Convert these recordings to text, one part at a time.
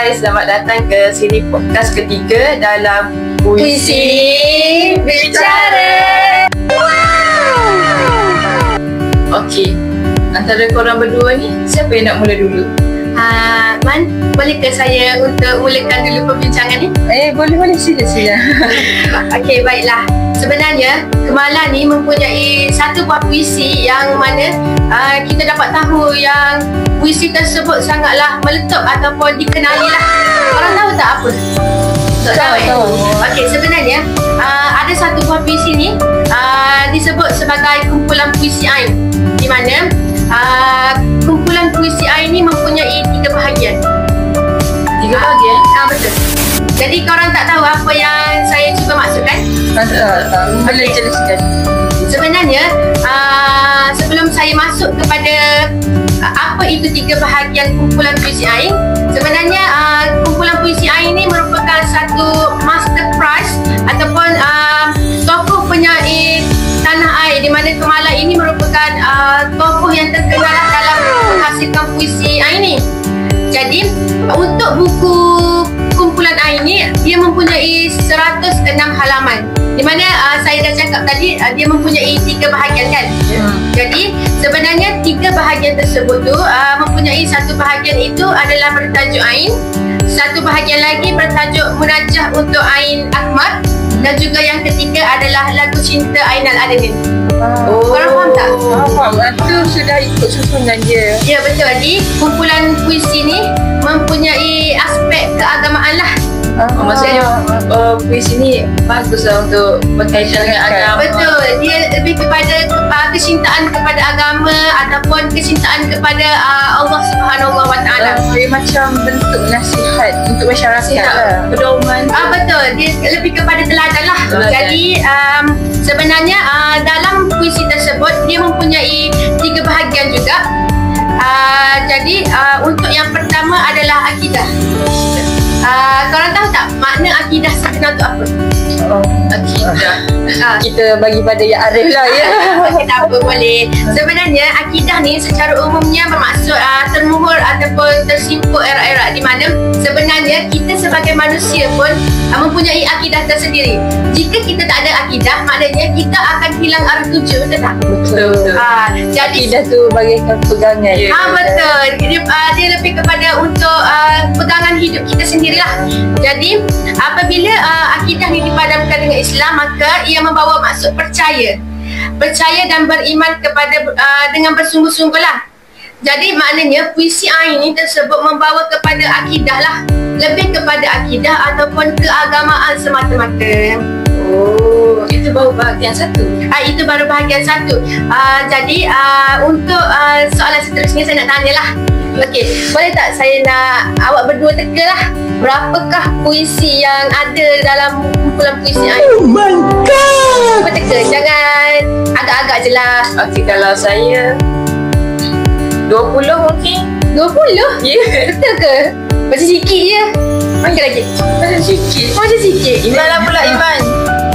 Hai, selamat datang ke sini podcast ketiga dalam Puisi Bicara. Okey, antara korang berdua ni, siapa yang nak mula dulu? Man, bolehkah saya untuk mulakan dulu perbincangan ni? Boleh, sila. Okey, baiklah. Sebenarnya, Kemala ni mempunyai satu buah puisi yang mana kita dapat tahu yang puisi tersebut sangatlah meletup ataupun dikenali lah. Korang tahu tak apa? Tak tahu. Okey, sebenarnya ada satu buah puisi ni disebut sebagai kumpulan puisi Ain, di mana kumpulan puisi Ain ni mempunyai 3 bahagian. 3 bahagian? Betul. Jadi korang tak tahu apa yang saya cuba maksudkan? Boleh jelaskan. Sebenarnya sebelum saya masuk kepada apa itu 3 bahagian kumpulan puisi Ain, sebenarnya kumpulan puisi Ain ini merupakan satu master prize ataupun tokoh penyair tanah air, di mana Kemala ini merupakan tokoh yang terkenal dalam menghasilkan puisi Ain ini. Jadi untuk buku kumpulan Ain ini, dia mempunyai 106 halaman, di mana saya dah cakap tadi dia mempunyai 3 bahagian kan. Jadi sebenarnya 3 bahagian tersebut tu mempunyai satu bahagian itu adalah bertajuk Ain, satu bahagian lagi bertajuk Munajah untuk Ain Ahmad, dan juga yang ketiga adalah lagu cinta Ainal Adedin. Korang faham tak? Faham. Itu sudah ikut susunan dia. Ya, betul. Jadi kumpulan puisi ni mempunyai aspek keagamaan lah. Maksudnya puisi ni baguslah untuk berkaitan dengan agama. Betul. Dia lebih kepada kecintaan kepada agama ataupun kecintaan kepada Allah Subhanahu Wa Taala. Dia macam bentuk nasihat untuk masyarakat. Pedoman. Betul. Dia lebih kepada teladan lah. Jadi sebenarnya dalam puisi tersebut dia mempunyai 3 bahagian juga. Jadi untuk yang pertama adalah akidah. Korang tahu tak makna akidah sebenar tu apa? Akidah. Kita bagi pada yang arif lah ya. Tak apa, boleh. Sebenarnya akidah ni secara umumnya bermaksud termuhur ataupun tersimpuk era-era, di mana sebenarnya kita sebagai manusia pun mempunyai akidah tersendiri. Jika kita tak ada akidah, maknanya kita akan hilang arah tuju, betul tak? Betul. Jadi akidah tu bagaikan pegangan. Betul. Dia lebih kepada untuk pegangan hidup kita sendirilah. Jadi apabila akidah ni dipadamkan dengan Islam, maka ia membawa maksud percaya dan beriman kepada dengan bersungguh-sungguh lah. Jadi maknanya puisi Ain ini tersebut membawa kepada akidah lah, lebih kepada akidah ataupun keagamaan semata-mata. Itu baru bahagian satu. Itu baru bahagian satu. Jadi untuk soalan seterusnya saya nak tanya lah. Okey, boleh tak saya nak awak berdua teka lah, berapakah puisi yang ada dalam kumpulan puisi Ain? Oh my god! Cuba teka, jangan agak-agak je lah. Okey, kalau saya 20 mungkin. 20? Ya. Betul ke? Macam sikit je. Okey lagi. Macam sikit. Macam sikit. Iman lah pula Iman.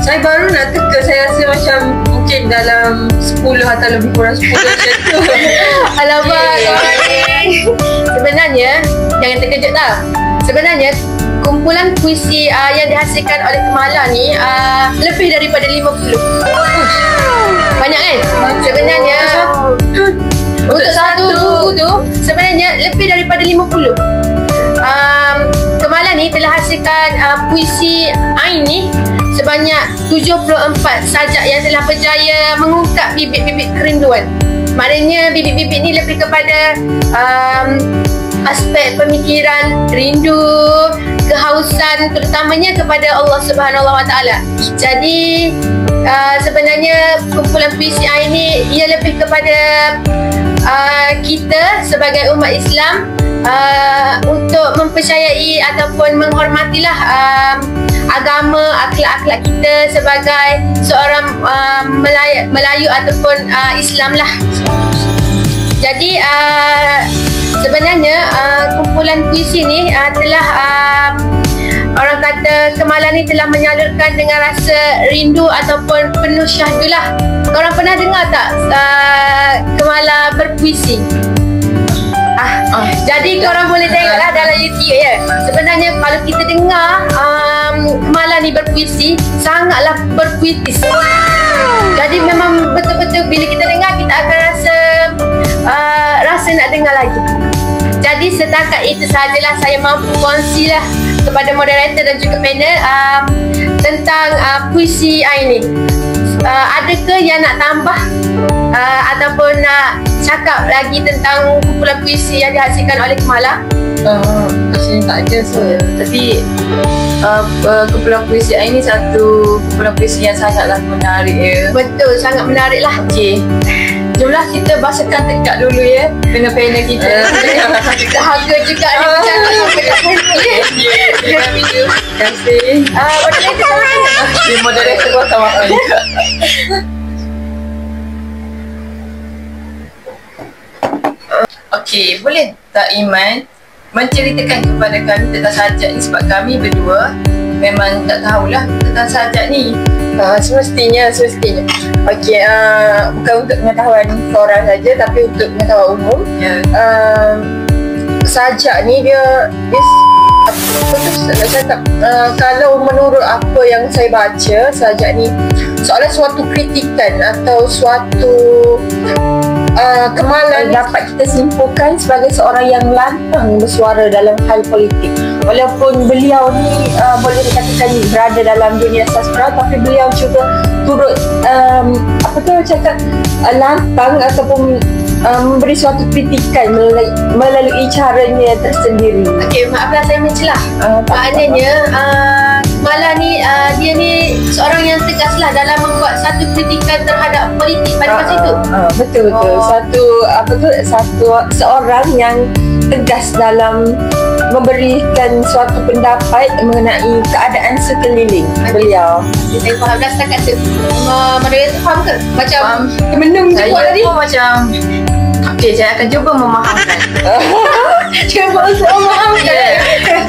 Saya baru nak teka, saya rasa macam mungkin dalam 10 atau lebih kurang 10 macam tu. Alamak, korang ni. Sebenarnya, jangan terkejut tau. Sebenarnya, kumpulan puisi yang dihasilkan oleh Kemala ni lebih daripada 50. Banyak kan? Sebenarnya untuk satu buku tu sebenarnya lebih daripada 50. Kemala ni telah hasilkan puisi Ain ni sebanyak 74 sajak yang telah berjaya mengungkap bibit-bibit kerinduan. Maknanya bibit-bibit ni lebih kepada aspek pemikiran, rindu, kehausan, terutamanya kepada Allah Subhanahu Wa Taala. Jadi sebenarnya kumpulan puisi Ain ni ia lebih kepada kita sebagai umat Islam untuk mempercayai ataupun menghormatilah agama, akhlak-akhlak kita sebagai seorang Melayu ataupun Islam lah. Jadi sebenarnya kumpulan puisi ni telah orang kata Kemala ni telah menyalurkan dengan rasa rindu ataupun penuh syahdu lah. Korang pernah dengar tak Kemala berpuisi? Jadi korang boleh tengoklah dalam YouTube ya. Sebenarnya kalau kita dengar Kemala ni berpuisi, sangatlah berpuitis. Jadi memang betul-betul bila kita dengar, kita akan rasa nak dengar lagi. Jadi setakat itu sahajalah saya mampu kongsilah kepada moderator dan juga panel tentang puisi Ain ni. Adakah yang nak tambah ataupun nak cakap lagi tentang kumpulan puisi yang dihasilkan oleh Kemala? Actually tak ada tapi kumpulan puisi Ain ni satu kumpulan puisi yang sangatlah menarik ya. Betul, sangat menarik lah. Okey, jomlah kita bahasakan tegak dulu ya panel-panel kita. Dahaga juga ni bercakap sampai kat sini. Terima kasih. Moderator sama Di moderator pun tak maaf juga. Okey, boleh tak Iman menceritakan kepada kami tentang sajak ni, sebab kami berdua memang tak tahulah tentang sajak ni. Semestinya okey, bukan untuk pengetahuan korang saja tapi untuk pengetahuan umum. Sajak ni dia apa tu nak cakap, kalau menurut apa yang saya baca, sajak ni soalan suatu kritikan atau suatu Kemala dapat kita simpulkan sebagai seorang yang lantang bersuara dalam hal politik. Walaupun beliau ni boleh dikatakan berada dalam dunia sastra, tapi beliau juga turut cakap lantang ataupun memberi suatu kritikan melalui caranya tersendiri. Okey, maaflah saya mencelah. Maknanya Kemala ni dia ni seorang yang tegaslah dalam membuat satu kritikan terhadap politik pada masa itu. Betul. Seorang yang tegas dalam memberikan suatu pendapat mengenai keadaan sekeliling beliau. Saya faham dah setakat tu. Moderator faham ke? Macam menung je buat tadi. Saya pun macam okey, saya akan cuba memahamkan. Cuba memahamkan.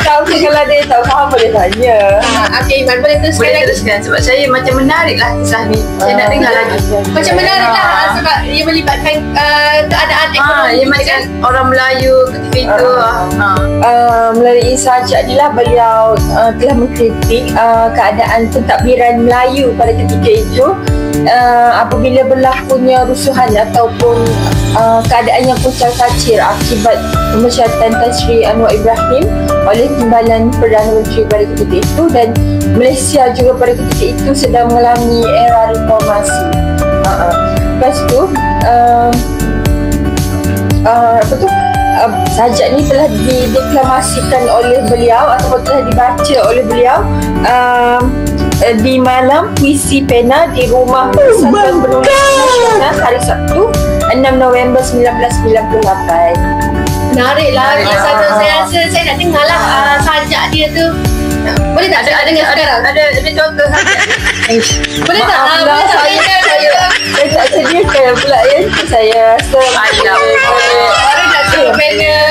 Tahu kalau dia tak faham boleh tanya. Okey, Iman boleh teruskan Boleh lagi. teruskan sebab saya macam menarik lah kisah ni. Saya nak dengar lagi. Macam menarik lah sebab ia melibatkan keadaan ekonomi. Ia macam orang Melayu ketika itu. Melalui sajak ni lah beliau telah mengkritik keadaan pentadbiran Melayu pada ketika itu. Apabila berlakunya rusuhan ataupun keadaan yang puncang kacir akibat pemesyaratan Tan Sri Anwar Ibrahim oleh Timbalan Perdana Menteri pada ketika itu, dan Malaysia juga pada ketika itu sedang mengalami era reformasi. Lepas tu sajak ni telah dideklamasikan oleh beliau ataupun telah dibaca oleh beliau di malam puisi pena di Rumah Persatuan Penulis Nasional hari Sabtu 6 November 1998. Menarik lah. Saya rasa saya nak dengar lah sajak dia tu. Boleh tak saya dengar sekarang? Ada contoh sajak. Boleh tak? Boleh tak? Saya tak sediakan pula ya. Saya rasa Orang nak suruh panel.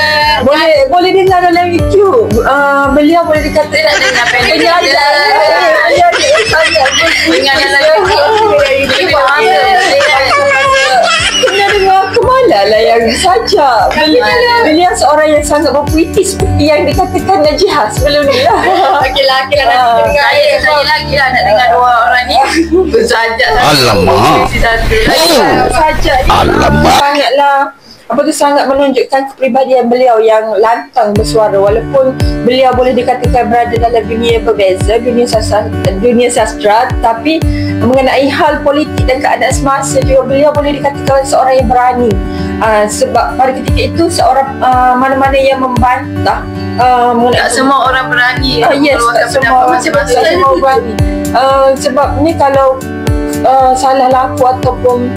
boleh dengar dalam YouTube. Beliau boleh dikatakan nak dengar panel. Dengar dalam YouTube. Kena dengar Kemala lah yang sajak. Beliau seorang yang sangat berpuitis seperti yang dikatakan Najihah sebelum ni lah. Okey lah nanti dengar. Saya lagi lah nak dengar dua orang ni bersajak. Alamak. Sajak ni sangat menunjukkan kepribadian beliau yang lantang bersuara. Walaupun beliau boleh dikatakan berada dalam dunia berbeza, dunia sastra, tapi mengenai hal politik dan keadaan semasa juga beliau boleh dikatakan seorang yang berani. Sebab pada ketika itu seorang mana-mana yang membantah tak semua orang berani mengeluarkan pendapat masing-masing. Tak semua berani. Sebab ni kalau salah laku ataupun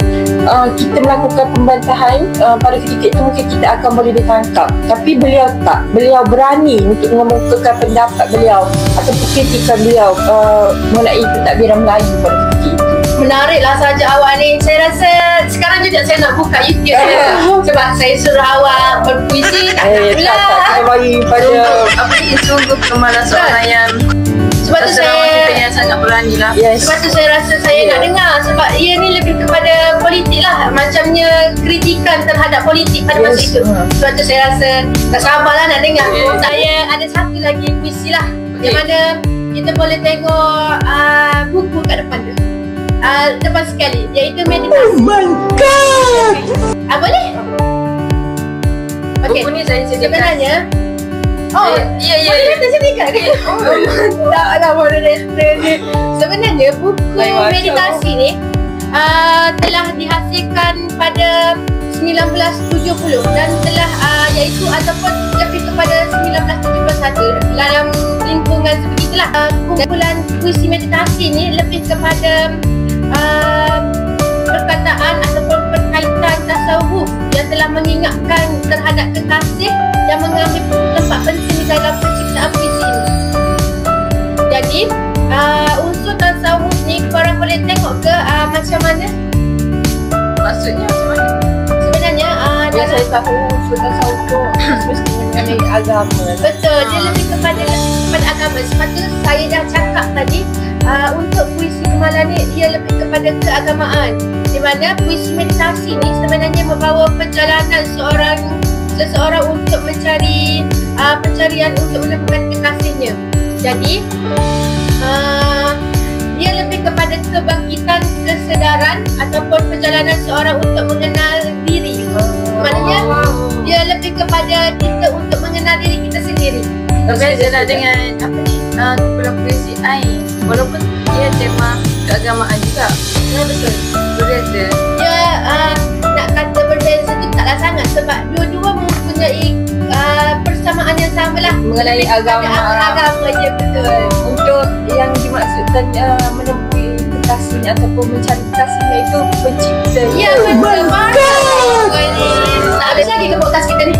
kita melakukan pembantahan pada ketika itu mungkin kita akan boleh ditangkap, tapi beliau tak. Beliau berani untuk mengemukakan pendapat beliau atau kritikan beliau mengenai pentadbiran Melayu pada ketika itu. Menariklah sajak awak ni. Saya rasa sekarang juga saya nak buka YouTube saya. Sebab saya suruh awak berpuisi tak nak pula. Kita bagi pada Sungguh Kemala seorang yang sebab tu saya yang sangat berani lah. sebab tu saya rasa saya nak dengar sebab ia ni lebih kepada politik lah. Macamnya kritikan terhadap politik pada masa itu. Sebab tu saya rasa tak sabarlah nak dengar. Saya ada satu lagi puisi lah. Yang mana kita boleh tengok buku kat depan tu. Depan sekali, iaitu meditasi. Oh my god! Boleh? Okey. Buku ni saya sediakan. Sebenarnya Ya. moderator sediakan ke? Tak moderator ni. Sebenarnya buku meditasi ni telah dihasilkan pada 1970 dan telah iaitu ataupun lebih kepada 1971 dalam lingkungan sebegitulah. Kumpulan puisi meditasi ni lebih kepada perkataan ataupun perkaitan tasawuf yang telah mengingatkan terhadap kekasih yang mengambil tempat penting dalam penciptaan puisi ini. Jadi unsur tasawuf ni korang boleh tengok ke macam mana? Maksudnya macam mana? Sebenarnya Yang saya tahu unsur tasawuf tu semestinya mengenai agama. betul, dia lebih kepada agama. Sebab tu saya dah cakap tadi untuk puisi Gemalan ni dia lebih kepada keagamaan. Di mana puisi meditasi ni sebenarnya membawa perjalanan seseorang untuk mencari pencarian untuk menemukan kekasihnya. Jadi dia lebih kepada kebangkitan kesedaran ataupun perjalanan seorang untuk mengenal diri. Maknanya dia lebih kepada kita untuk mengenal diri kita sendiri. Berbeza lah dengan apa ni, kumpulan puisi Ain. Walaupun dia tema keagamaan juga. Ya, betul. Berbeza. Dia nak kata berbeza tu taklah sangat sebab dua-dua mempunyai persamaan yang sama lah Mengenai agama. Agama, ya betul. Untuk yang dimaksudkan menemui kekasihnya ataupun mencari kekasihnya itu pencipta. Ya betul. Tak habis lagi ke podcast kita ni?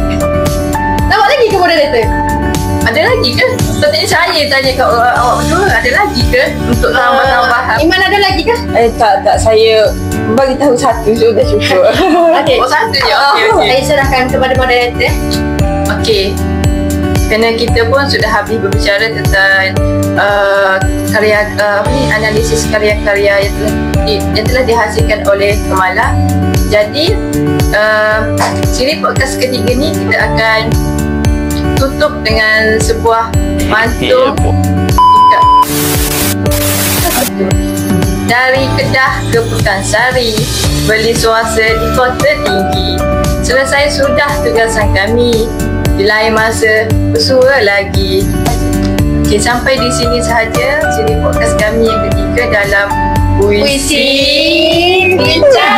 Nampak lagi ke moderator? Ada lagi ke? Tadi saya tanya kat awak berdua, ada lagi ke untuk tambah-tambahan? Iman ada lagi ke? Tak, saya bagi tahu satu sudah cukup. Okey. Oh, satu je. Okey. Saya serahkan kepada moderator. Okey. Kerana kita pun sudah habis berbicara tentang analisis karya-karya yang telah dihasilkan oleh Kemala. Jadi siri podcast ketiga ni kita akan tutup dengan sebuah pantun dari Kedah ke Pekansari, beli suasa di kota tinggi. Selesai sudah tugasan kami, di lain masa bersua lagi. Okay, sampai di sini sahaja siri podcast kami yang ketiga dalam Puisi Bincang.